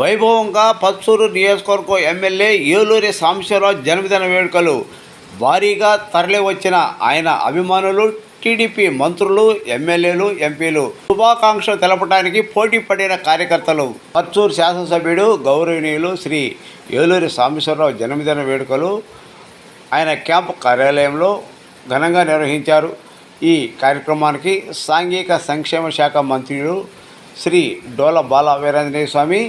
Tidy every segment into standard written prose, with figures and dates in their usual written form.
వైభవంగా పచ్చూరు నియోజకవర్గం ఎమ్మెల్యే ఏలూరి సాంబశివరావు జన్మదిన వేడుకలు భారీగా తరలి వచ్చిన ఆయన అభిమానులు, టీడీపీ మంత్రులు, ఎమ్మెల్యేలు, ఎంపీలు శుభాకాంక్షలు తెలపడానికి పోటీ పడిన కార్యకర్తలు పచ్చూరు శాసనసభ్యుడు గౌరవనీయులు శ్రీ ఏలూరి సాంబశివరావు జన్మదిన వేడుకలు ఆయన క్యాంపు కార్యాలయంలో ఘనంగా నిర్వహించారు. ఈ కార్యక్రమానికి సాంఘిక సంక్షేమ శాఖ మంత్రులు శ్రీ డోల బాల వీరాంజనేయ స్వామి,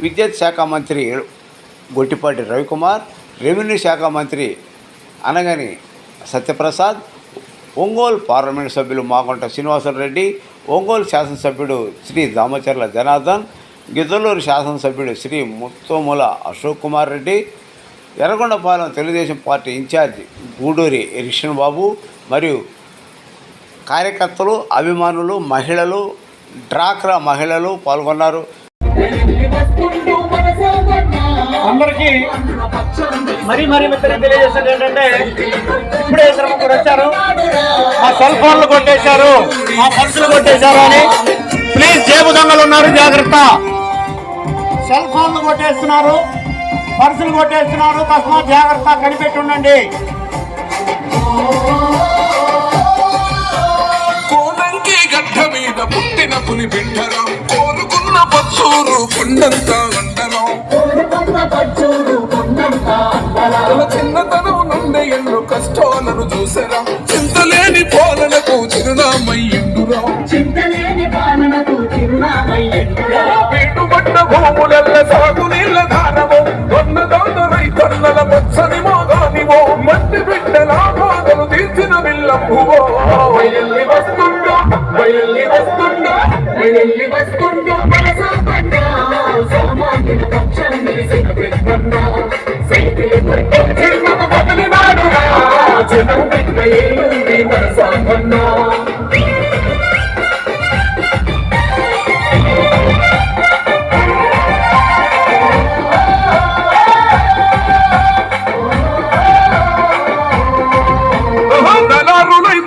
విద్యుత్ శాఖ మంత్రి గొట్టిపాటి రవికుమార్, రెవెన్యూ శాఖ మంత్రి అనగని సత్యప్రసాద్, ఒంగోలు పార్లమెంటు సభ్యులు మాగుంట శ్రీనివాసరెడ్డి, ఒంగోలు శాసనసభ్యుడు శ్రీ దామచర్ల జనార్దన్, గిద్దలూరు శాసనసభ్యుడు శ్రీ ముత్తోముల అశోక్ కుమార్ రెడ్డి, ఎర్రగొండపాలెం తెలుగుదేశం పార్టీ ఇన్ఛార్జి గూడూరి రిషన్బాబు మరియు కార్యకర్తలు, అభిమానులు, మహిళలు, డ్వాక్రా మహిళలు పాల్గొన్నారు. అందరికీ మరీ తెలియజేసేది ఏంటంటే, ఇప్పుడే ముగ్గురు వచ్చారు, మా సెల్ ఫోన్లు కొట్టేశారు, మా పర్సులు కొట్టేశారు అని. ప్లీజ్, జేబు దొంగలు ఉన్నారు, జాగ్రత్త. సెల్ ఫోన్లు కొట్టేస్తున్నారు, పర్సులు కొట్టేస్తున్నారు, తస్మాత్ జాగ్రత్త, కనిపెట్టి ఉండండి. గడ్డ మీద పుట్టిన పులి బిడ్డరం, కోరుకున్న పచ్చూరు కొండంత అండరం. చిన్నతనం నుండి ఎన్నో కష్టాలను చూసరా, చింతలేని పాలనకు చిరునామయ్యుండురా. పీటుబడ్డ భూములల్ల సాగు నీళ్ళ దానమో, దొన్నదాన రైతన్నల పచ్చని మాగానివో, మట్టి బిడ్డల బాధలు తీర్చిన విల్లప్పువో.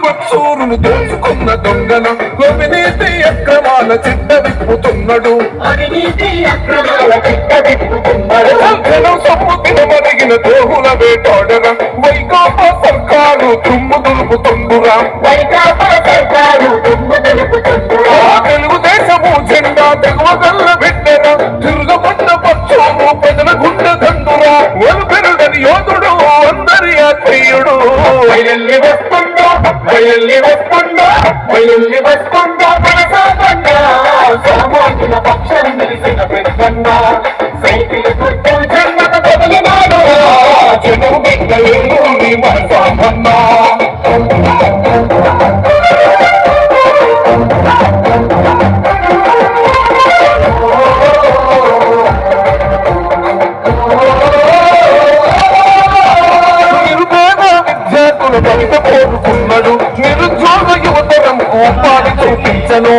పచ్చూరును దోచుకున్న దొంగల అవినీతి అక్రమాల చిట్ట విప్పుతున్నాడు. సమ్ముతిన మరిగిన దోహుల వేటాడర, వైకాపా సర్కారు తుమ్ము దులుపుతుండురా. తెలుగుదేశము జెండా తెగువగల్ల బిడ్డర, తిరుగబడ్డ పచ్చూరు ప్రజల గుండె దండురా. వలు పెరుగని యోధుడు, అందరి ఆత్మీయుడు. సామాజిక పక్షం నిలిసిన పెద్దన్న, సైకిల్ గుర్తు జన్మత బదులునాడు, జనం బిడ్డలు మనసామన్నా. కోరుకున్నాడు, నిరుద్యోగ యువతరం ఉపాధి చూపించను.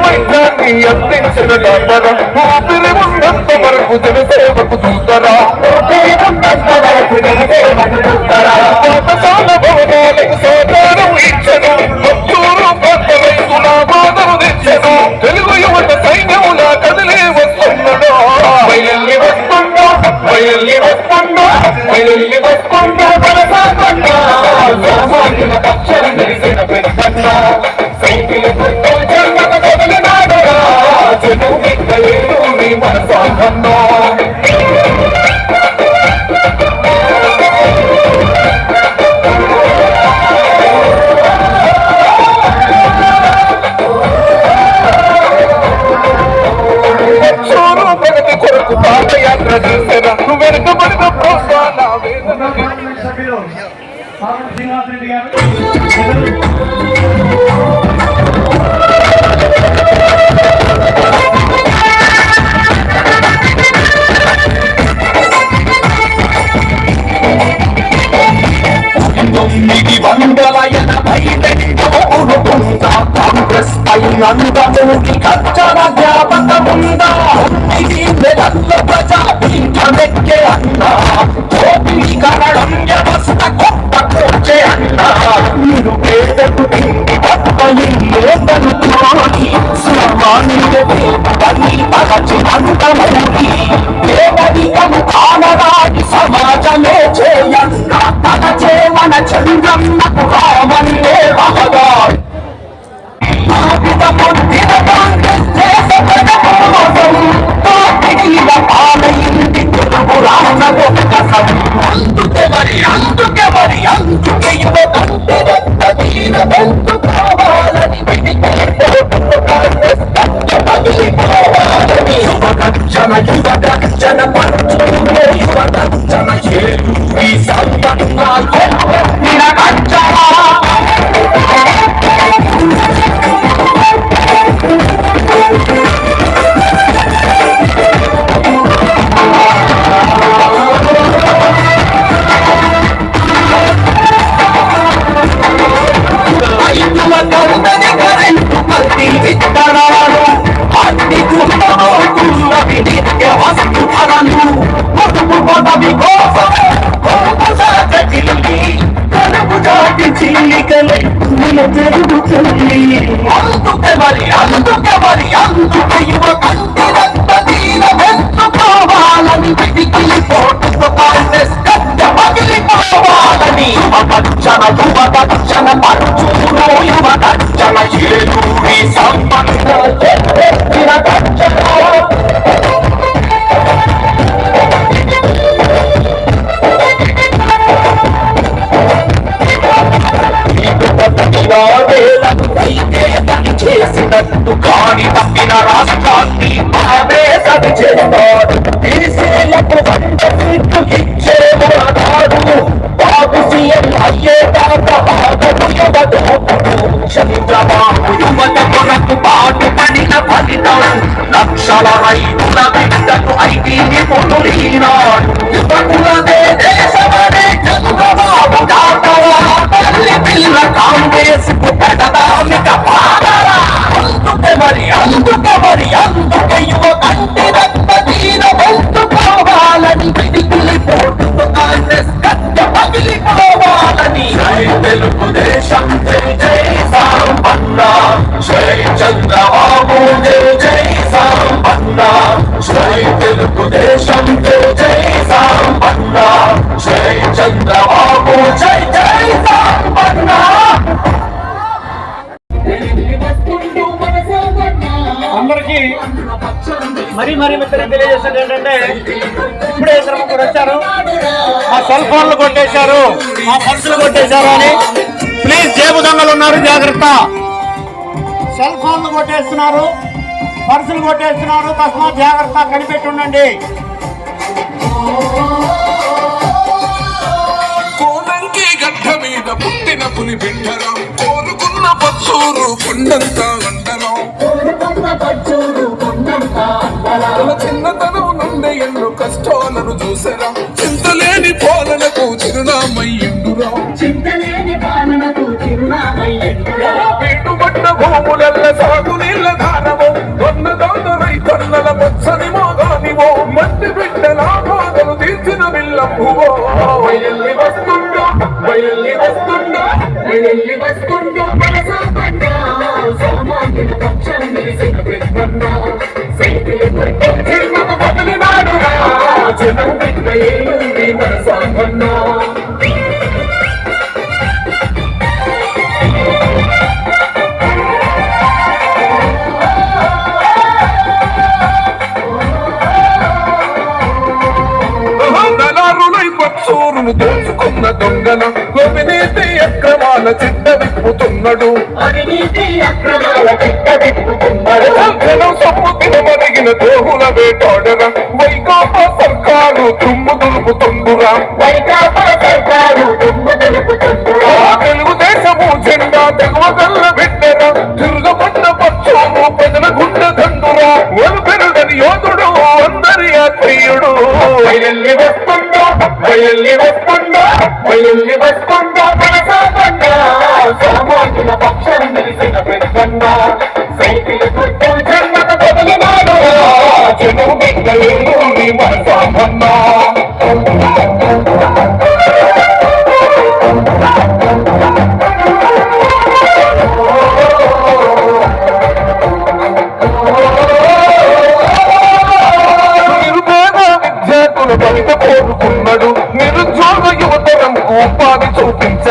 వైద్యాన్ని అందించిన డాక్టరా, ఊపిరి ఉన్నంత వరకు జనసేవకు చూస్తారా. పాఠశాల భవనాలకు సహకారం ఇచ్చను, భక్తులు కొత్త రైతుల బాధలు తెచ్చను. తెలుగు యువత సైన్యములా కదిలే వస్తున్నాడు. సామాజిక పక్షం నిలిసిన పెద్దన్న, సైకిల్ గుర్తు జన్మత బదులునాడు, జనం బిడ్డలు మనసామన్నా. ప్రగతి కొరకు పాదయాత్ర చేసేదా, వెనుకబడిన ప్రోత్సాహ వేదన. శ్రీనివాసరెడ్డి గారు కాంగ్రెస్ పైనందమూడి కచ్చర జ్ఞాపకముందా, ప్రజాపీఠమెక్కే అన్నా, దోపిడీ కరణం వ్యవస్థ గొప్ప కూర్చే అన్నా. మీరు పేదకు తిండి తప్ప ఇల్లేదను సమాజమే చేయ తన చేవన చంద్రమ్మకు రామన్నే రహదారి పుట్టిన కాంగ్రెస్ దేశ ప్రజాసం మిగిలిన పాలయింది తెలుగు రాష్ట్ర ఒక్కసం అందుకే యువకంటే రక్తహీన బంధు కావాలని పగిలిపోవాలని యువగర్జన పరచుకునే యువగర్జన చేరు ఈ సంబంధాలు నిరగర్జన అందుకే యువకంటే రక్తహీన బంధు కావాలని పిడికిలిపోటుతో కాంగ్రెస్ గడ్డ పగిలిపోవాలని యువగర్జన పరచుకునే యువగర్జన ఏలూరి సంబంధాలు చేసినట్టు కాని తప్పిన రాష్ట్రాన్ని ఆమె సరి చేస్తాడు బీసీలకు 100 సీట్లు ఇచ్చేవాడు బాబు సీఎం అయ్యేదాకా ఆగదు చంద్రబాబు యువత కొరకు పాటు పడిన ఫలితం లక్షల రైతుల బిడ్డకు ఐటీ నిపుణులు ఈనాడు యువకులదే దేశమనే చంద్రబాబు దాటరా తల్లి పిల్ల కాంగ్రెస్ కు పెడదామిక పాదరా అందుకే యువకంటే రక్తహీన బంధు కావాలని పిడికిలిపోటుతో కాంగ్రెస్ గడ్డ పగిలిపోవాలని జై తెలుగుదేశం జై జై సంపన్న జై చంద్రబాబు జై జై సంపన్న జై తెలుగుదేశం జై జై సంపన్న జై చంద్రబాబు జై జై సంపన్న. అందరికీ మరీ మిత్రులు తెలియజేసేది ఏంటంటే ఇప్పుడే ఇద్దరు ముగ్గురు వచ్చారు, మా సెల్ ఫోన్లు కొట్టేశారు, మా పర్సులు కొట్టేశారు అని. ప్లీజ్ జేబు దొంగలు ఉన్నారు, జాగ్రత్త. సెల్ ఫోన్లు కొట్టేస్తున్నారు, పర్సులు కొట్టేస్తున్నారు, తస్మాత్ జాగ్రత్త, కనిపెట్టి ఉండండి. కోనంకి గడ్డ మీద పుట్టిన పులి బిడ్డరా కోరుకున్న పచ్చూరు కొండంతా అంటరా చిన్నతనం నుండి ఎన్నో కష్టాలను చూసరా చింతలేని పాలనకు చిరునామయ్యుండురా పెట్టుబడ్డ భూములల్ల సాగునీళ్ళ దానము దొన్నదాన రైతన్నల పచ్చని మోగానివో మట్టి బిడ్డల బాధలు తీర్చిన విల్లంబువో వయల్లి వస్తుండో సామాన్యుల పక్షం నిలిసిన పెద్దన్నా సైకిల్ బదిలినాడురా జనం బిడ్డ ఏలుంది మన సామన్నా. పచ్చూరును దోచుకున్న దొంగన అవినీతి అక్రమాల చిట్ట విప్పుతున్నాడు జనం సొమ్ము తినమరిగిన దోహుల వేటాడర వైకాపా సర్కారు తుమ్ము దులుపుతుండురా తెలుగుదేశము జెండా తెగవగల్ల బిడ్డర తిరుగబడ్డ పచ్చూరు ప్రజల గుండె దండురా ఒలు పెరుగని యోధుడు అందరి ఆత్మీయుడు సామాన్యుల పక్షం నిలిసిన పెద్దన్న సైకిల్ గుర్తు జన్మత బదిలినాడు జనం బిడ్డలు మన సామన్నా.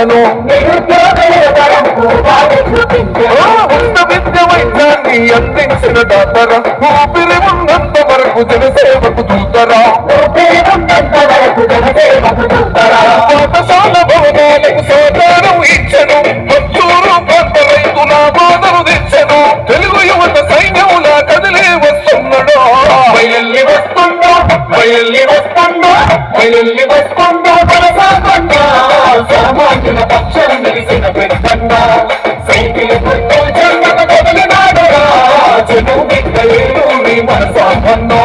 చూపించను ఉన్న విద్య వైద్యాన్ని అందించిన డాక్టర్ ఊపిరి ఉన్నంత వరకు జనసేవకు దూతరా పాఠశాల భవనాలకు సహకారం ఇచ్చను పచ్చూరు ప్రాంత రైతుల బాధలు తెచ్చను తెలుగు యువత సైన్యములా కదిలే వస్తున్నాడు బయల్లి వస్తుందో బయల్లి వస్తుందో బయల్లి వస్తుందో సామాన్యుల పక్షం నిలిసిన పెద్దన్న సైకిల్ గుర్తు జన్మకు కదిలినాడురా జను బిడ్డలేను నీ మనసామన్నో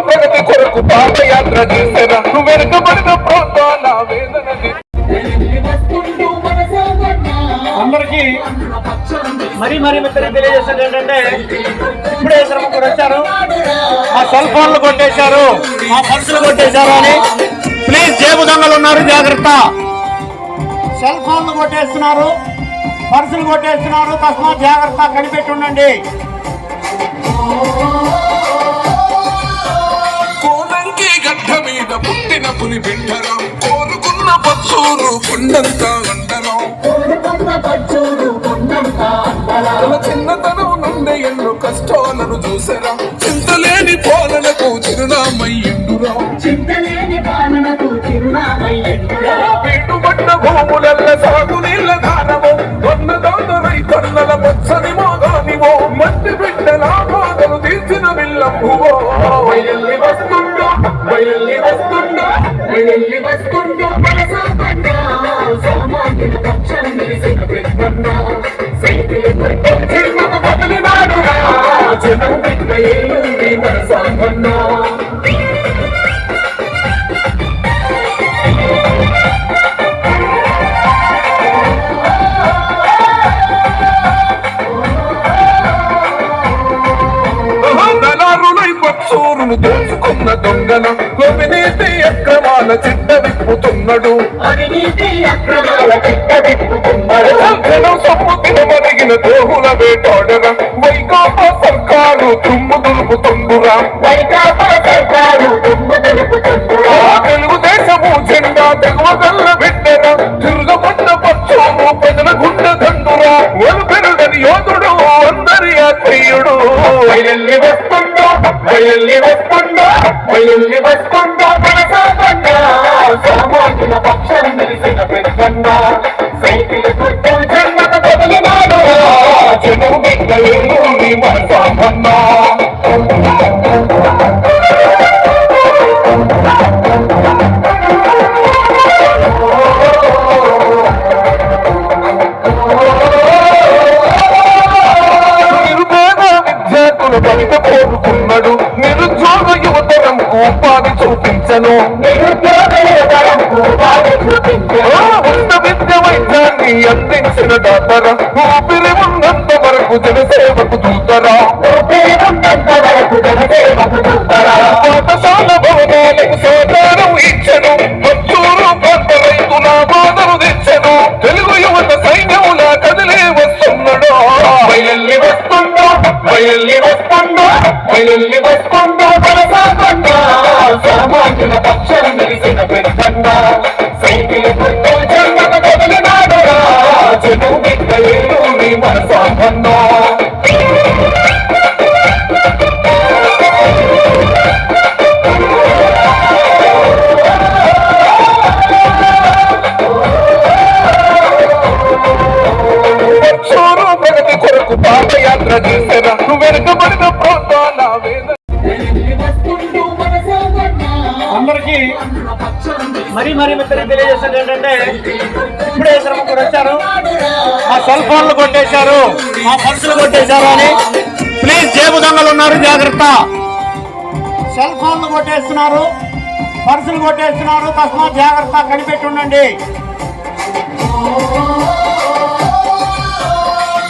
ప్రగతి కొరకు పాదయాత్ర చేసేరా వెనుకబడిన ప్రాంతాల వేదన అందరికీ మరీ మిత్రులు తెలియజేసేది ఏంటంటే ఇప్పుడే ఇద్దరు ముగ్గురు వచ్చారు, మా సెల్ ఫోన్లు కొట్టేశారు, మా పర్సులు కొట్టేశారు అని. ప్లీజ్ జేబు దొంగలు ఉన్నారు, జాగ్రత్త. సెల్ ఫోన్లు కొట్టేస్తున్నారు, పర్సులు కొట్టేస్తున్నారు, తస్మాత్ జాగ్రత్త, కనిపెట్టి ఉండండి. కోనంకి గడ్డ మీద పుట్టిన పులి బిడ్డరా కోరుకున్న పచ్చూరు కొండంతా అంటరా చిన్నతనం నుండి ఎన్నో కష్టాలను చూసరా చింతలేని పాలనకు చిరునామయ్యురా వీటుబడ్డ భూములల్ల సాగు నీళ్ళ దానము కొన్నదాన రైతన్నల పచ్చని మోదానివో మట్టి బిడ్డల బాధలు తీర్చిన విల్లమ్మువో బయల్లి వస్తుండో బయల్లి వస్తుండో బయల్లి వస్తుండో సామాన్యుల పక్షం నిలిసిన పెద్దన్న సైకిల్ గుర్తు జన్మకు కదిలినాడురా జనం బిడ్డలేను నీ మనసామన్నా పచ్చూరును దోచుకున్న దొంగన అవినీతి అక్రమాల చిట్ట విప్పుతున్నాడు జనం సొమ్ము తినమరిగిన దోహుల వేటాడరా వైకాపా సర్కారు తుమ్ము దులుపుతుండురా తెలుగుదేశము జెండా తెగవగల్ల బిడ్డరా తిరుగబడ్డ పచ్చూరు ప్రజల గుండె దండురా ఒలు పెరుగని యోధుడు అందరి ఆత్మీయుడు బయల్లి వస్తుందో బయల్లి వస్తుందో బయల్లి వస్తుందో సామాన్యుల పక్షం నిలిసిన పెద్దన్న సైకిల్ గుర్తు జన్మకు కదిలినాడు జను బిడ్డలేను నీ మనసామన్నా బయట కోరుకున్నాడు నిరుద్యోగ యువతరంకు ఉపాధి చూపించను ఉన్న విద్య వైద్యాన్ని అందించిన డాక్టర్ ఊపిరి ఉన్నంత వరకు జనసేవకు దూతరా పాఠశాల భవనాలకు సహకారం ఇచ్చను పచ్చూరు ప్రాంత రైతుల బాధలు తెచ్చను తెలుగు యువత సైన్యములా కదిలే వస్తున్నాడు బయల్లి వస్తుందో బయల్లి వస్తుందో బయల్లి వస్తుందో సామాన్యుల పక్షం నిలిసిన పెద్దన్న సైకిల్ గుర్తు జన్మకు కదిలినాడురా జను బిడ్డలేను నీ మనసామన్నో ప్రగతి కొరకు పాదయాత్ర చేసేరా వెనుకబడిన ప్రాంతాల వేదన. అందరికీ మరీ మిత్రులు తెలియజేసేది ఏంటంటే ఇప్పుడే ఇద్దరు ముగ్గురు వచ్చారు, మా సెల్ ఫోన్లు కొట్టేశారు, మా పర్సులు కొట్టేశారు అని. ప్లీజ్ జేబు దొంగలు ఉన్నారు, జాగ్రత్త. సెల్ ఫోన్లు కొట్టేస్తున్నారు, పర్సులు కొట్టేస్తున్నారు, తస్మాత్ జాగ్రత్త, కనిపెట్టి ఉండండి.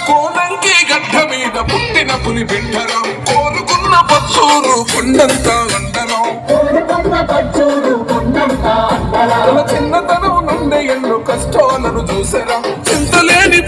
కోనంకి గడ్డ మీద పుట్టిన పులి బిడ్డరా కోరుకున్న పచ్చూరు కొండంతా అంటరా చిన్నతనం నుండి ఎన్నో కష్టాలను చూసరా చింతలేని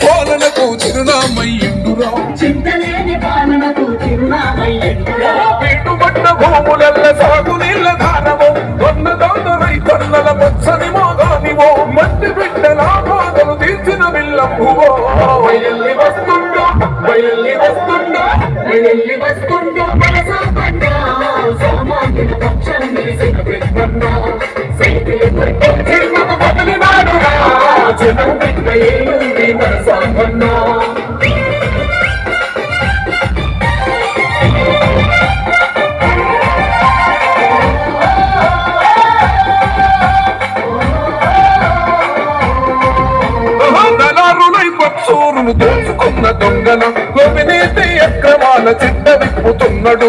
దొంగన అవినీతి అక్రమాల చిట్ట విప్పుతున్నాడు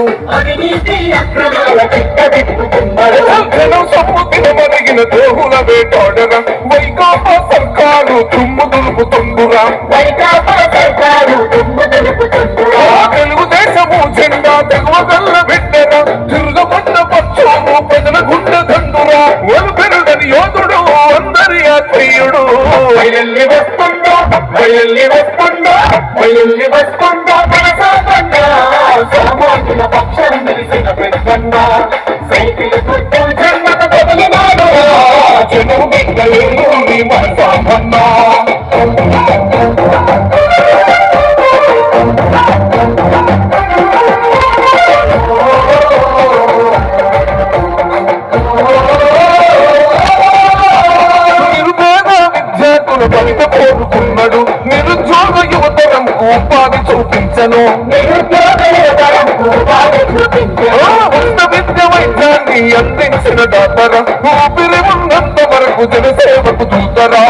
జనం సొమ్ము తినమరిగిన ద్రోహుల వేటాడర వైకాపా సర్కారు తుమ్ము దులుపుతుండురా తెలుగుదేశము జెండా తెగవగల్ల బిడ్డర తిరగబడ్డ పక్షము ప్రజల గుండె దండురా ఒలు పెరుగని యోధుడు అందరి ఆత్మీయుడు బయల్లి వస్తుందో సామాజిక పక్షం నిలిసిన పెద్దన్న సైకిల్ గుర్తు జన్మత బదులునాడు జనం బిడ్డలు మన సామన్న బయట కోరుకున్నాడు నిరుద్యోగ యువతరంకు ఉపాధి చూపించను ఉన్న విద్య వైద్యాన్ని అందించిన డాక్టర్ ఊపిరి ఉన్నంత వరకు జనసేవకు దూతరా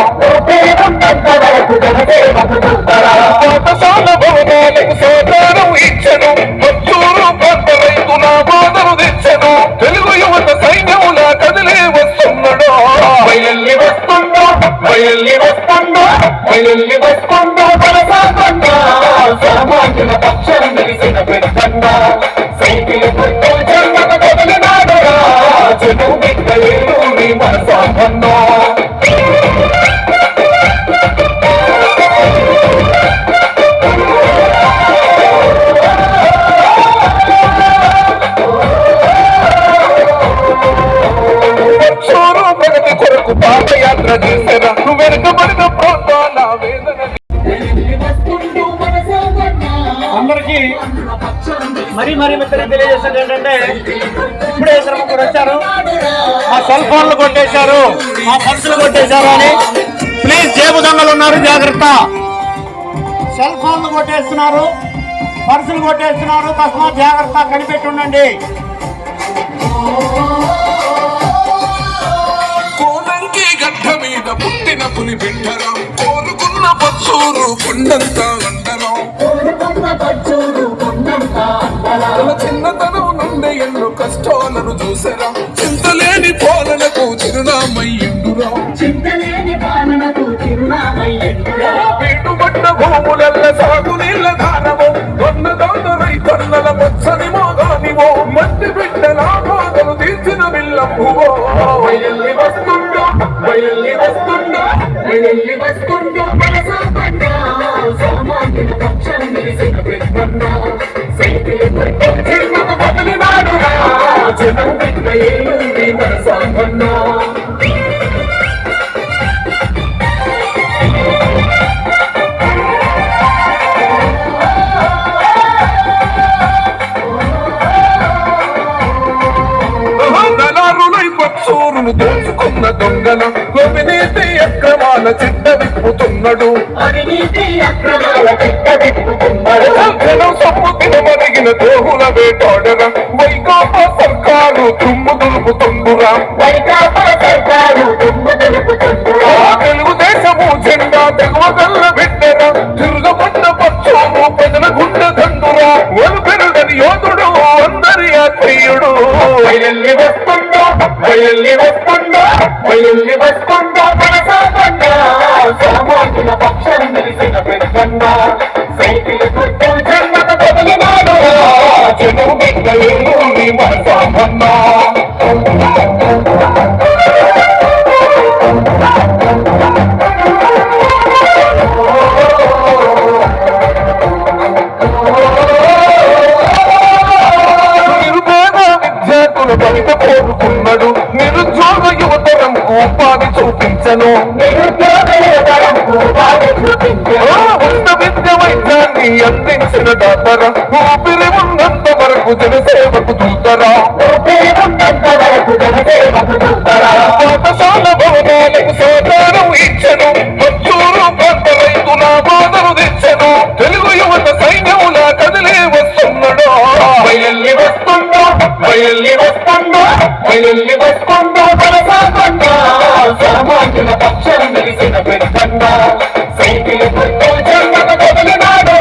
పాఠశాల భవనాలకు సహకారం ఇచ్చను పచ్చూరు ప్రాంత రైతుల బాధలు తెచ్చను తెలుగు యువత సైన్యములా కదిలే వస్తున్నాడు బయల్లి వస్తుందో సామాజిక పక్షం నిలిసిన పెద్దన్న సైకిల్ గుర్తు జన్మత బదులునాడు జనం బిడ్డలు మన సామన్న ప్రగతి కొరకు పాదయాత్ర చేసేరా వెనుకబడిన ప్రాంతాల వేదన అందరికీ మరీ తెలియజేసేది ఏంటంటే ఇప్పుడే ఇద్దరు ముగ్గురు వచ్చారు, మా సెల్ ఫోన్లు కొట్టేశారు, మా పర్సులు కొట్టేశారు అని. ప్లీజ్ జేబు దొంగలు ఉన్నారు, జాగ్రత్త. సెల్ ఫోన్లు కొట్టేస్తున్నారు, పర్సులు కొట్టేస్తున్నారు, తస్మాత్ జాగ్రత్త, కనిపెట్టి ఉండండి. కోనంకి గడ్డ మీద పుట్టిన పులి బిడ్డరా కోరుకున్న పచ్చూరు కొండంత అండరం తన చిన్నతనం నుండి ఎన్నో కష్టాలను చూసరా చింతలేని పాలనకు చిరునామయ్యుండురా పెట్టుబడ్డ భూములల్ల సాగు నీళ్ళ దానము దొండ రైతన్నల పచ్చని మోగానివో మట్టి బిడ్డల బాధలు తీర్చిన బిల్లంబువో బయల్లి వస్తుందో సామాజిక పక్షం నిలిసిన పెద్దన్న సైకిల్ గుర్తు జన్మత బదులునాడు జనం బిడ్డలు మన సామన్న పచ్చూరును దోచుకున్న దొంగన అవినీతి అక్రమాల చిట్ట విప్పుతున్నాడు జనం సొమ్ము తినమరిగిన ద్రోహుల వేటాడర వైకాపా సర్కారు తుమ్ము దులుపుతుండురా తెలుగుదేశము జెండా తెగవగల్ల బిడ్డర తిరగబడ్డ పక్షము ప్రజల గుండె దండురా ఒలు పెరుగని యోధుడు అందరి ఆత్మీయుడు బయల్లి వస్తుందో సామాజిక పక్షం నిలిసిన పెద్దన్న సైకిల్ గుర్తు జన్మత బదులునాడు జనం బిడ్డలు మన సామన్న బయట కోరుకున్నాడు నిరుద్యోగ యువతరంకు ఉపాధి చూపించను ఉన్న విద్య వైద్యాన్ని అందించిన డాక్టర్ ఊపిరి ఉన్నంత వరకు జనసేవకు దూతరా పాఠశాల భవనాలకు సహకారం ఇచ్చను పచ్చూరు ప్రాంత రైతుల బాధలు తెచ్చను తెలుగు యువత సైన్యములా కదిలే వస్తున్నాడు బయల్లి వస్తుందో సామాజిక పక్షం నిలిసిన పెద్దన్న సైకిల్ గుర్తు జన్మత బదులునాడు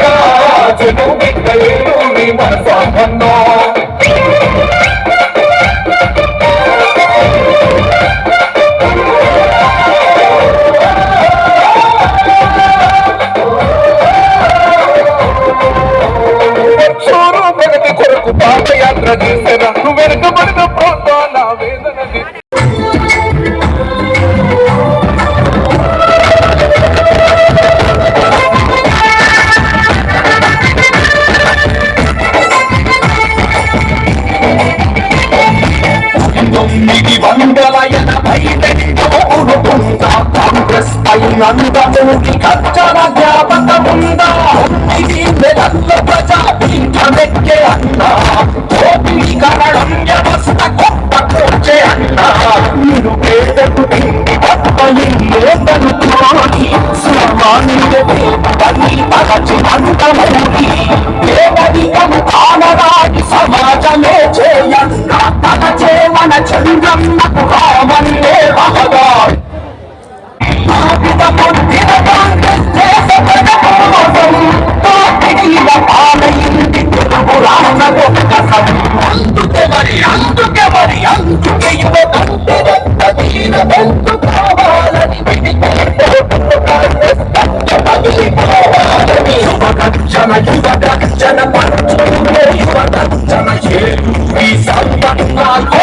సమాజమే చేయ తన చేవన చంద్రమ్మకు రామన్నే రహదారి పొందిన కాంగ్రెస్ చేసే కోసం పార్టీల పాలయింది తెలుగు రాష్ట్ర ఒక్కసం అందుకే మరి యువతంటే రక్తహీన బంధు కావాలని కాంగ్రెస్ పగిలిపోవాలని యువగర్జన పంచుకునే యువగర్జన ఈ సంబంధాలు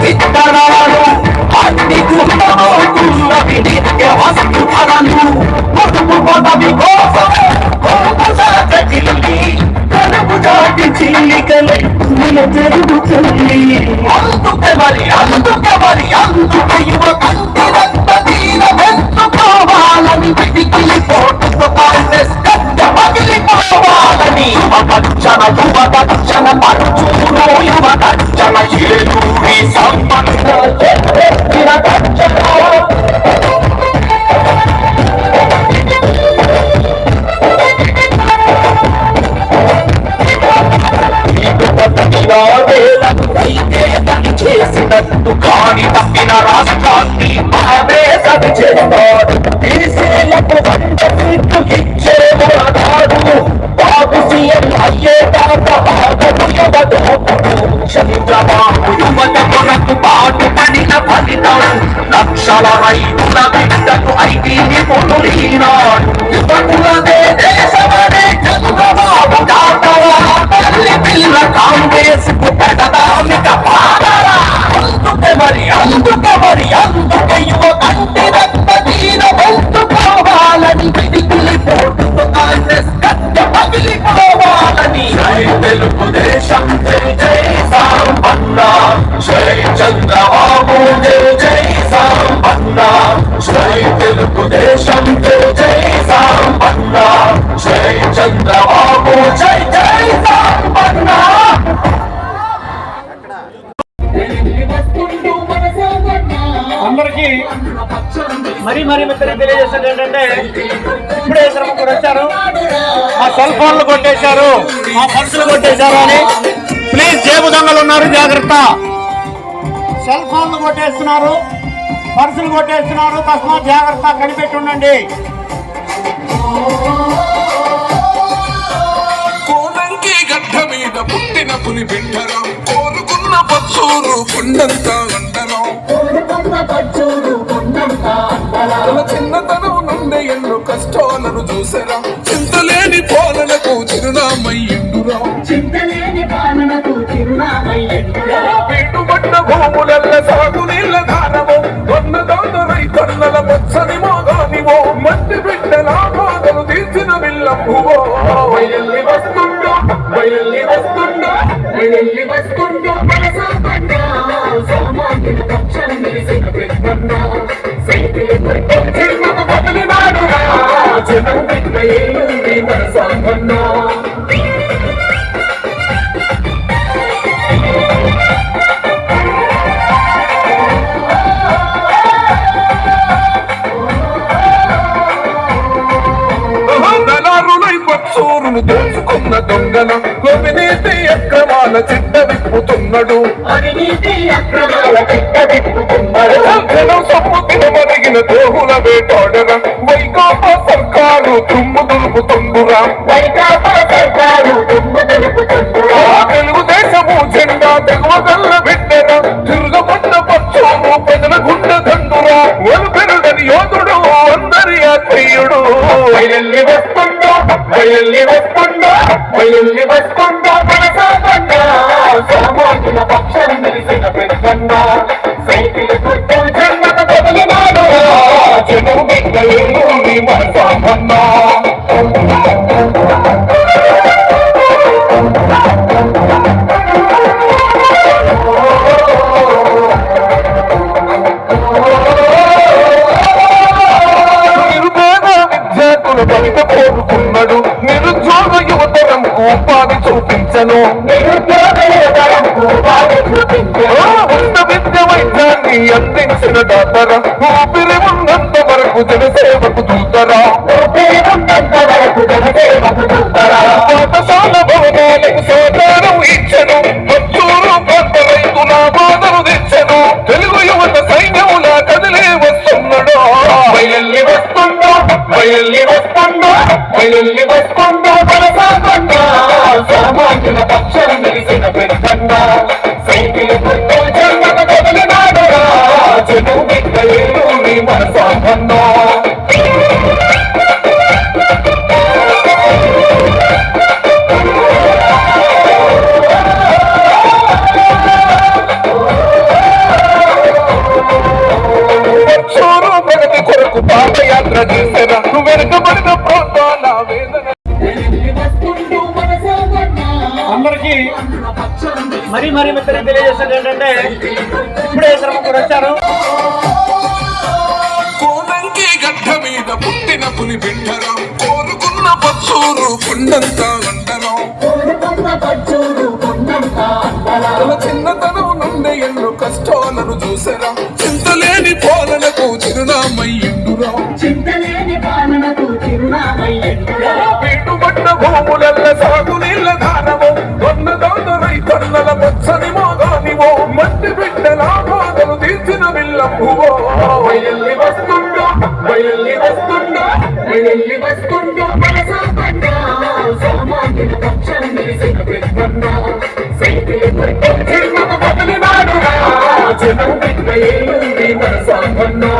విత్తనాలు అన్ని గుర్తున్న వినిత్య వస్తులను పొదుపు పదవి కోసం కనుపు దాటి చిల్లికలై జరుగుతుంది అందుకే యువ కంటి రక్త తీర వెంచుకోవాలని పిటికిలి పోటుతో కాంగ్రెస్ గడ్డ పగిలిపోవాలని యువగర్జన పరుచులో యువగర్జన ఏలూరి సంబంధాలు చేసినట్టు కాని తప్పిన రాష్ట్రాన్ని మాదే సరి చేస్తాడు బీసీలకు 100 సీట్లు ఇచ్చే పోరాడు బాబు సీఎం అయ్యేదాకా చంద్రబాబు యువత కొరకు పాటు పడిన ఫలితం లక్షల రైతుల బిడ్డకు ఐటీని పొడులీనాడు యువకులదే దేశమనే చంద్రబాబు దాటరా తల్లి పిల్ల కాంగ్రెస్ కు పెడదామిక పాడరా అందుకే యువ కంటి రక్త తీర వెళ్తుకోవాలని పిడికిలి పోటుతో కాంగ్రెస్ గడ్డ పగిలిపోవాలని జై తెలుగుదేశం జై సాంబన్న జై చంద్రబాబు జై సాంబన్న జై తెలుగుదేశం జై సాంబన్న జై చంద్రబాబు జై సాంబన్న. అందరికీ మరీ తెలియజేసేది ఏంటంటే ఇప్పుడే ఇద్దరు ముగ్గురు వచ్చారు, మా సెల్ ఫోన్లు కొట్టేశారు, మా పర్సులు కొట్టేశారు అని. ప్లీజ్ జేబు దొంగలు ఉన్నారు, జాగ్రత్త. సెల్ ఫోన్లు కొట్టేస్తున్నారు, పర్సులు కొట్టేస్తున్నారు, తస్మాత్ జాగ్రత్త, కనిపెట్టి ఉండండి. కోనంకి గడ్డ మీద పుట్టిన పులి బిడ్డరా కోరుకున్న పచ్చూరు కొండంత అండరం చిన్నతనం నుండి ఎన్నో కష్టాలను చూసరా చింతలేని పాలనకు చిరునామయ్యురా పీటుబడ్డ భూములల్ల సాగు నీళ్ళ దానము కొన్నదాన రైతన్నల పచ్చని మోగానివో మట్టి బిడ్డల బాధలు తీర్చిన బిల్లమ్మువో వయల్లి వస్తుండో సామాన్యుల పక్షం నిలిసిన పెద్దన్న సైకిల్ బదిలినాడురా జనం బిడ్డ ఏలుంది మన సాంబన్న. పచ్చూరును దోచుకున్న దొంగల అవినీతి అక్రమాల చిట్ట విప్పుతున్నాడు జనం సొమ్ము తినమరిగిన దోహుల వేటాడరా వైకాపా సర్కారు తుమ్ము దులుపుతుండురా తెలుగుదేశము జెండా తెగవగల్ల బిడ్డరా తిరుగబడ్డ పచ్చూరు ప్రజల గుండె దండురా ఒలు పెరుగని యోధుడు అందరి ఆత్మీయుడు వయల్లి వస్తుందో మన సాంబన్న సామాన్యుల పక్షం నిలిసిన పెద్దన్న సైకిల్ గుర్తు జన్మత బదులునాడు జనం బిడ్డ ఏలుంది మన సాంబన్న. ఉన్న విద్య వైద్యాన్ని అందించిన డాక్టరా ఊపిరి ఉన్నంత వరకు జనసేవకు చూద్దరా పాఠశాల భవనాలకు సహకారం ఇచ్చను మచ్చూరు ప్రాంత రైతుల బాధను తెచ్చను తెలుగు యువత సైన్యముల కదిలే వస్తున్నాడు బయల్లి వస్తుందో బయల్లి వస్తుందో బయల్లి వస్తుందో కొనసాగుండా సామాన్యుల పక్షం నిలిసిన పెద్దన్నా సైకిల్ గుర్తు జన్మకు కదిలినాడురా చెడు బిడ్డలు నీ మనసాగన్నా ప్రగతి కొరకు పాదయాత్ర చేశారా నువ్వు వెనుకబడిన ప్రాంతాల వేదన అందరికీ మరీ మిత్రులు తెలియజేసేది ఏంటంటే ఇప్పుడే ఇద్దరు ముగ్గురు వచ్చారు. కోనంకి గడ్డ మీద పుట్టిన పులి బిడ్డరా కోరుకున్న పచ్చూరు కొండంతా అంటరా తన చిన్నతనం నుండి ఎన్నో కష్టాలను చూసరా చింతలేని పాలనకు చిరునామయ్యుండురా పెట్టుబడ్డ భూములల్ల సాగు నీళ్ళ దానము దొన్నదోద రైతన్నల పచ్చని మోగానివో మట్టి బిడ్డల బాధలు తీర్చిన విల్లప్పువో బయల్లి వస్తుందో బయల్లి వస్తుందో బయల్లి వస్తుందో సామాన్యుల పక్షం నిలిసిన పెద్దన్నా సైకిల్ జన్మకు బదిలినాడురా జనం బిడ్డలు నీ మనసాగన్నా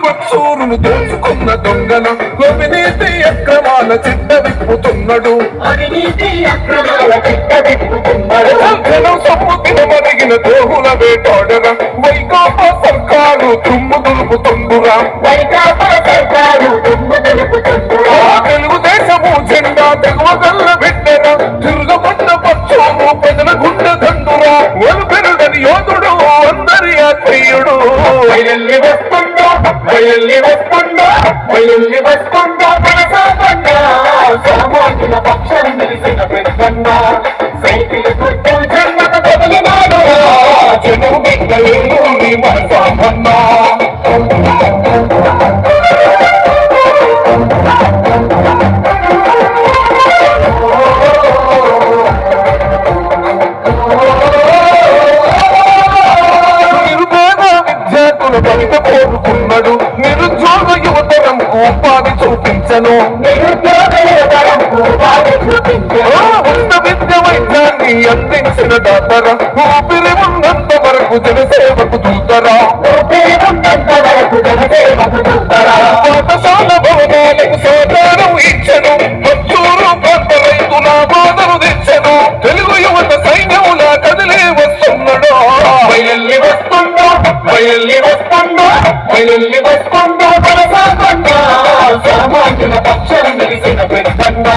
పచ్చూరును దోచుకున్న దొంగన అవినీతి అక్రమాల చిట్ట విప్పుతున్నాడు జనం సొమ్ము తినమరిగిన దోహుల వేటాడర వైకాపా సర్కారు తుమ్ము దులుపుతుండురా తెలుగుదేశము జెండా తెగువగల్ల బిడ్డర తిరగబడ్డ పచ్చూరు ప్రజల గుండె దండురా ఒలుపెరుగని యోధుడు అందరి ఆత్మీయుడు బయల్లి వస్తుందో బయల్లి వస్తుందో బయల్లి వస్తుందో కొనసాగన్నా సామాన్యుల పక్షం నిలిసిన పెద్దన్నా సైకిల్ గుర్తు జన్మకు బదిలినాడురా జనం బిడ్డలు నీ మనసాగన్నా బయట కోరుకున్నాడు నిరుద్యోగ యువతరంకు ఉపాధి చూపించను ఉన్న విద్య వైద్యాన్ని అందించిన డాక్టరా ఊపిరి ఉన్నంత వరకు జనసేవకు చూద్దరా పాఠశాల భవనాలకు సహకారం ఇచ్చను మచ్చూరు ప్రాంత రైతుల బాధను తెచ్చను తెలుగు యువత సైన్యముల కదిలే వస్తున్నాడు బయల్లి వస్తుందో బయల్లి వస్తుందో బయల్లి వస్తుందో కొనసాగన్నా సామాన్యుల పక్షం నిలిసిన పెద్దన్నా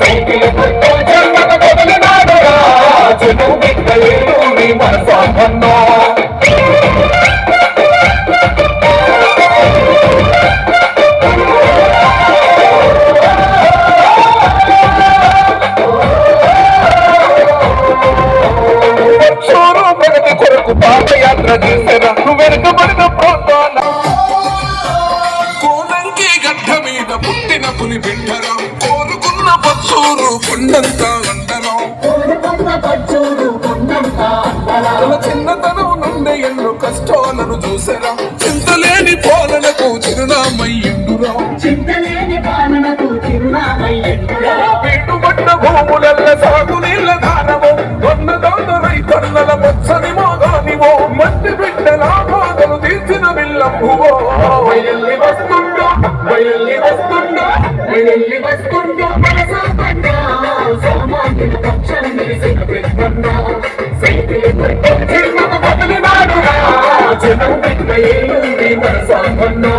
సైకిల్ గుర్తు జన్మకు బదిలినాడురా జనం బిడ్డలు నీ మనసాగన్నా ప్రగతి కొరకు పాదయాత్ర చేశారా నువ్వు వెనుకబడిన ప్రాంతాల కోనంకి గడ్డ మీద పుట్టిన పులి బిడ్డరా కోరుకున్న పచ్చూరు కొండంతా అంటరా తన చిన్నతనం నుండి ఎన్నో కష్టాలను చూసరా చింతలేని పాలనకు చిరునామయ్యుండురా పెట్టుబడ్డ భూములల్ల సాగు నీళ్ళ దానము దొన్నదోద రైతన్నల పచ్చని మోగానివో మట్టి బిడ్డల బాధలు తీర్చిన విల్లప్పువో బయల్లి వస్తుందో బయల్లి వస్తుందో బయల్లి వస్తుందో సామాన్యుల పక్షం నిలిసిన పెద్దన్నా సైకిల్ గుర్తు జన్మకు బదిలినాడురా జనం బిడ్డలు నీ మనసాగన్నా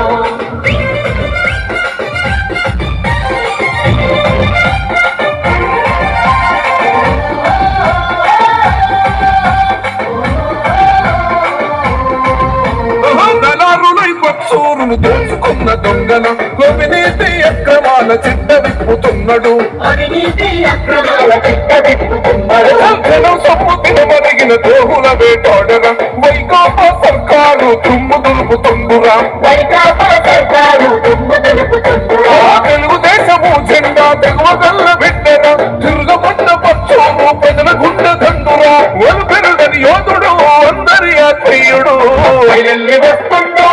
దోచుకున్న దొంగల అవినీతి అక్రమాల చిట్ట విప్పుతున్నాడు. జనం సొమ్ము తినమరిగిన ద్రోహుల వేటాడర వైకాపా సర్కారు తుమ్ము దులుపుతుండురా. తెలుగుదేశము జెండా తెగువగల్ల బిడ్డర తిరుగబడ్డ పక్షము ప్రజల గుండె దండురా. ఒలుపెరుగని యోధుడు అందరి ఆత్మీయుడు. బయల్లి వస్తుందో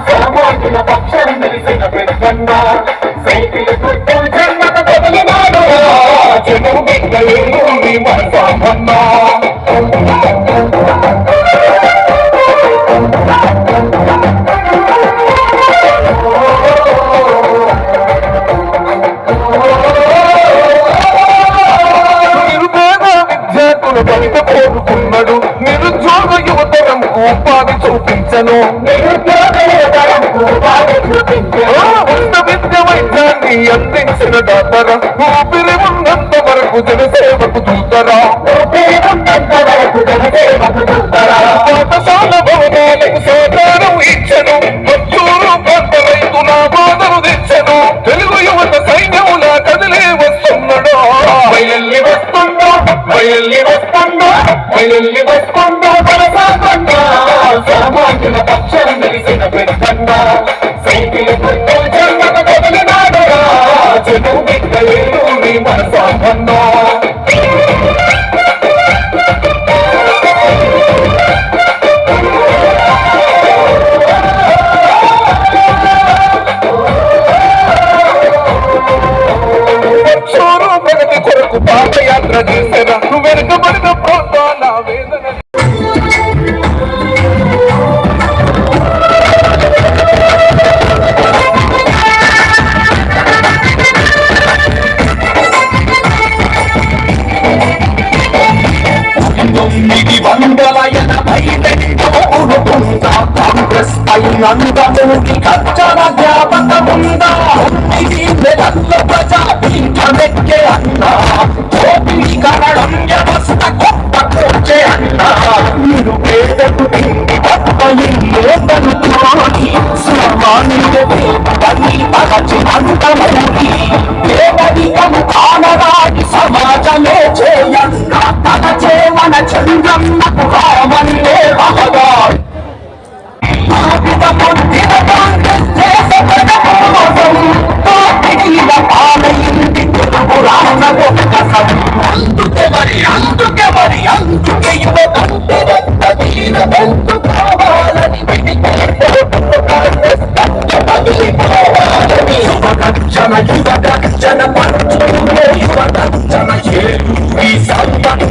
సామాజిక పక్షం తెలిసిన పెద్దన్న సైకిల్ గుర్తు జన్మత బదులునాడు జనం బిడ్డలు మన సామన్నా. బయట కోరుకున్నాడు నిరుద్యోగ యువతరంకు ఉపాధి చూపించను. ఉన్న విద్య వైద్యాన్ని అందించిన డాక్టర్ ఊపిరి ఉన్నంత వరకు జనసేవకు దూతరా. పాఠశాల భవనాలకు సహకారం ఇచ్చను. పచ్చూరు ప్రాంత రైతుల బాధలు తెచ్చను. తెలుగు యువత సైన్యములా కదిలే వస్తున్నాడు. బయల్లి వస్తుందో సామాజిక పక్షం తెలిసిన పెద్దన్న సైకిల్ గుర్తు జన్మత బదులునాడు జనం బిడ్డలు మన సామన్నా. ప్రగతి కొరకు పాదయాత్ర చేసిన వెనుకబడిన ప్రాంతాల వేదన కాంగ్రెస్ అయినందరికి కచ్చల జ్ఞాపకముందా ప్రజా పీఠమెక్కే అన్నా కరణం వ్యవస్థ కొత్త కూర్చే అన్నా మీరు పేదకు తిండి పక్కని సామాన్యుడి పరచి అంతమూరి పేదరికము కానరాని సమాజమే చేయన్న తన చేమన చంద్రమ్మకు రామన్నే రహగా అందుకే యువతంటే కావాలని యువగర్జన పరచుకునే యువగర్జన ఈ సంబంధాలు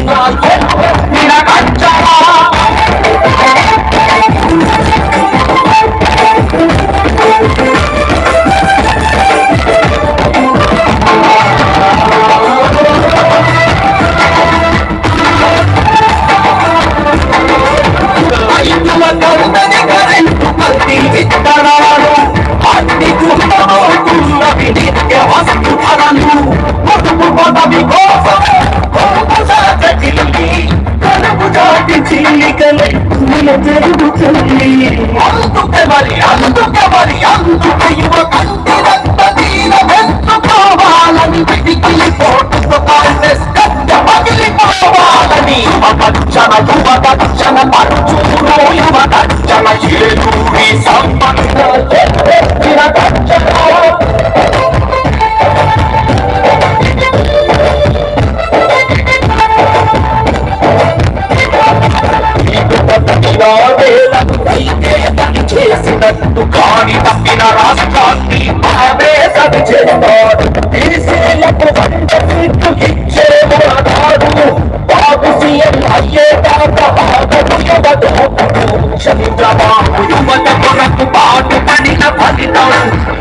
అందుకే యువకంటిరంత దీనమెత్తుకోవాలని పిడికిలి పోటుతో కాంగ్రెస్ గడ్డ పగిలిపోవాలని యువగర్జన పరచుకునే యువగర్జన ఏలూరి సంబంధాలు చేసినట్టు కాని తప్పిన రాష్ట్రాన్ని ఆవేశం చేస్తాడు. బీసీలకు 100 సీట్లు ఇచ్చేవాడు బాబు సీఎం అయ్యేదాకా బాబు యువత చంద్రబాబు యువత కొరకు పాటు పడిన ఫలితం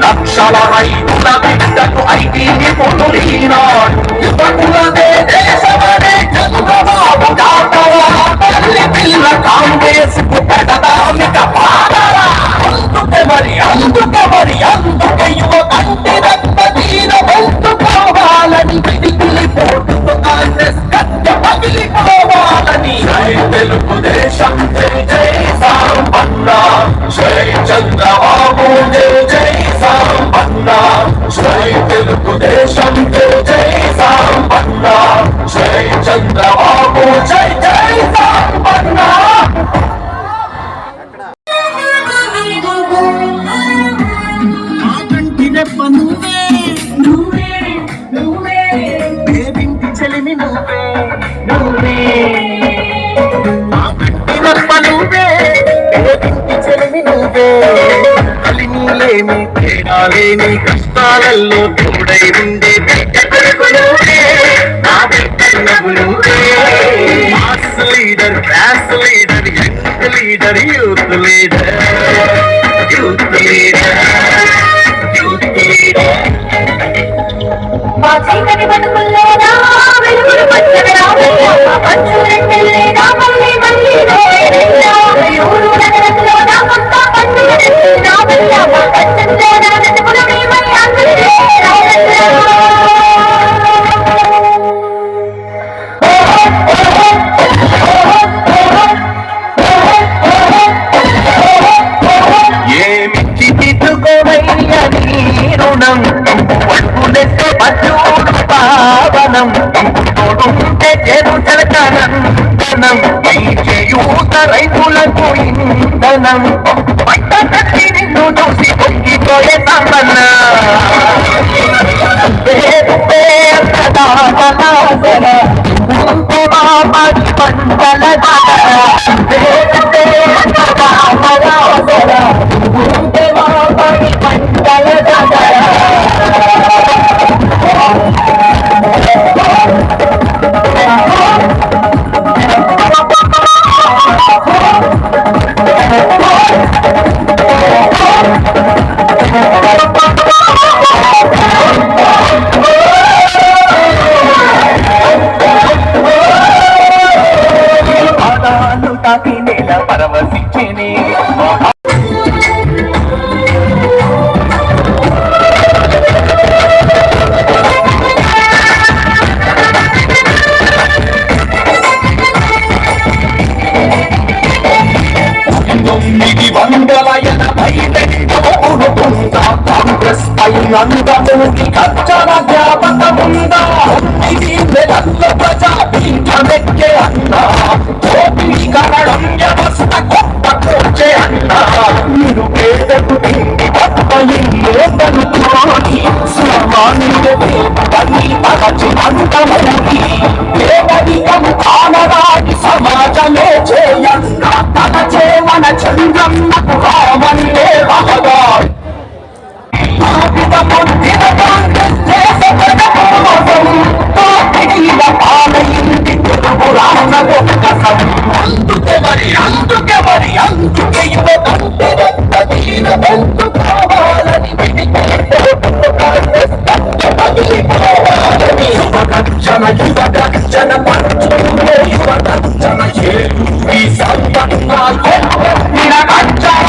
లక్షల రైతుల బిడ్డకు ఐటీ నిపుణులీనాడు. యువకులదే దేశమనే చంద్రబాబు దాటరా తల్లి పిల్ల కాంగ్రెస్ కు పెడదామిక పాడరా. అందుకే యువకంటి రక్త దీనమెత్తుకోవాలని పిడికిలి పోటుతో కాంగ్రెస్ గడ్డ పగిలిపోవాలని తెలుగుదేశం జై జై జై చంద్రబాబు జై జై సాంబన్న జై తెలుగుదేశం జై జై సాంబన్న జై చంద్రబాబు జై జై సాంబన్న కలిమిలేమి తేడాలేని కష్టాలలో తోడై ఉండే mass leader class leader young leader youth leader youth leader youth leader మా చీకటి బతుకుల్లోనా వెలుగులు పచ్చని రామయ్య మా పంచు రెండెల్లేనా మళ్ళీ మళ్ళీ ఊరు నగరంలోనా కొత్త పండుగ రామయ్య మా పంచంలోనా వెతుకుల మేమయ్య ఏమిచ్చి తీసుకోవయ్య నీ రుణం పావనం తోడుంటే చేరు చలకనందనం చేయూత రైతులకు ఇంధనం పంట కట్టి నిన్ను చూసి పొంగిపోయే సంపన్న పంటల పాదాలు తాకి నేల పరవశించేనే కాంగ్రెస్ పైనందమూకి కచ్చన జ్ఞాపకముందా ఇది నెలల్లో ప్రజా పీఠమెక్కే అన్నా చోటీకరణం వ్యవస్థ గొప్ప కూర్చే అన్నా మీరు పేదకు తిండి గొప్ప ఇల్లే తనుకోని సామాన్యుడే పని పరచి అంతమూకి పేదరికము కానరాని సమాజమే చేయన్నా తన చేమన చంద్రమ్మకు రామన్నే రహదా అందుకే మరి అందుకే కావాలని యువగర్జన యువగర్జన పంచులే యువగర్జన ఈ సంపన్నాలు నిరగర్జన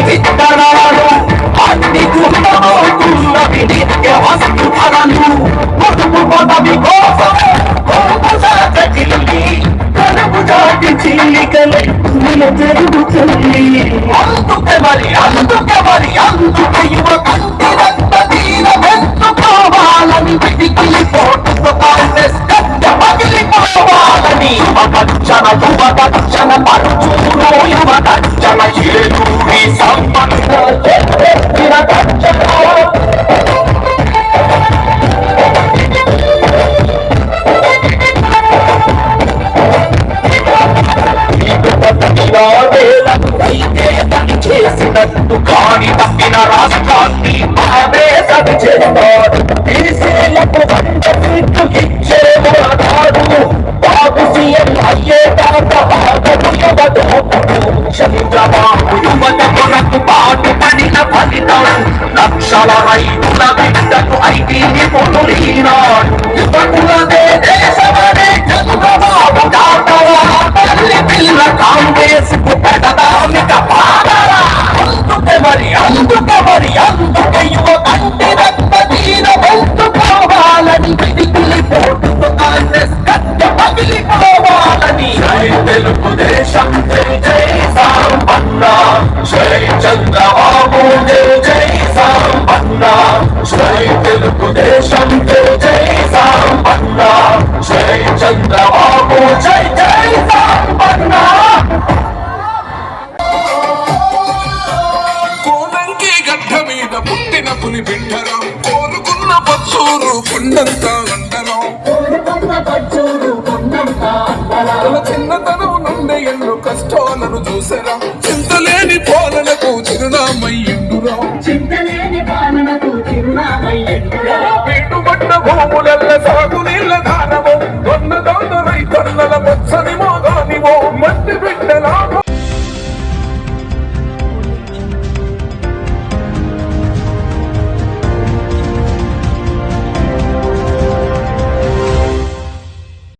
విత్తనాలు అన్ని గుండెల నిత్య వస్తుధరలు పొదుపు పదవి కోసం కడుపు జాతి చీలికలై జరుగుతుంది అందుకే యువ కంటినంత తీరవెందుకోవాలని పిడికిలి పోటుతో కాంగ్రెస్ గడ్డ పగిలిపోవాలని యువగర్జన పరుచూరు యువగర్జన ఏలూరి సంపన్న చేసినట్టు కాని తప్పిన రాష్ట్రాన్ని ఆవేశం చేస్తాడు బీసీలకు 100 సీట్లు ఇచ్చేవాడు బాబు సీఎం అయ్యేదాకా ఆగదు యువత చంద్రబాబు యువత కొరకు పాటు పడిన ఫలితం దేశం జై జై సాంబన్న జై చంద్రబాబు జై జై సాంబన్న కోనంకి గడ్డ మీద పుట్టిన పులి బిడ్డరా కోరుకున్న పచ్చూరు కొండంత అండరా తన చిన్నతనం నుండి ఎన్నో కష్టాలను చూసరా చింతలేని పాలనకు చిరునామయ్య